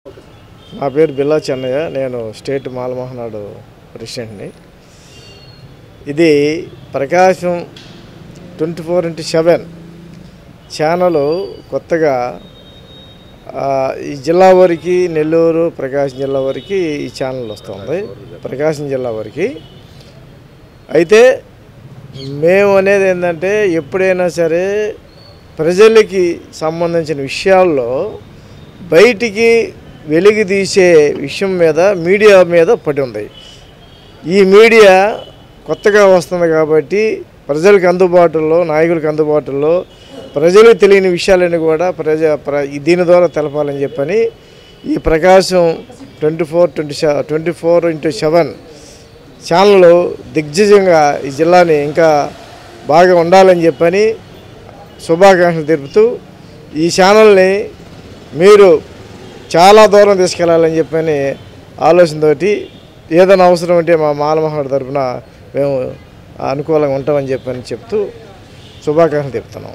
నా పేరు బిల్లా చెన్నయ్య. నేను స్టేట్ మాల మహానాడు ప్రెసిడెంట్ని. ఇది ప్రకాశం 24x7 ఛానల్ కొత్తగా ఈ జిల్లా వరకు, నెల్లూరు ప్రకాశం జిల్లా వరకు ఈ ఛానల్ వస్తుంది. ప్రకాశం జిల్లా వరకు అయితే మేము అనేది ఏంటంటే, ఎప్పుడైనా సరే ప్రజలకి సంబంధించిన విషయాల్లో బయటికి వెలికి తీసే విషయం మీద మీడియా మీద పడి ఉంది. ఈ మీడియా కొత్తగా వస్తుంది కాబట్టి ప్రజలకు అందుబాటులో, నాయకులకు అందుబాటులో ప్రజలకు తెలియని విషయాలని కూడా దీని ద్వారా తెలపాలని చెప్పని ఈ ప్రకాశం 24x7 ఛానల్ దిగ్విజయంగా ఈ జిల్లాని ఇంకా బాగా ఉండాలని చెప్పని శుభాకాంక్షలు తెలుపుతూ, ఈ ఛానల్ని మీరు చాలా దూరం తీసుకెళ్లాలని చెప్పని ఆలోచనతోటి ఏదైనా అవసరం ఉంటే మా మాల మహానాడు తరపున మేము అనుకూలంగా ఉంటామని చెప్పని చెప్తూ శుభాకాంక్షలు చెప్తున్నాం.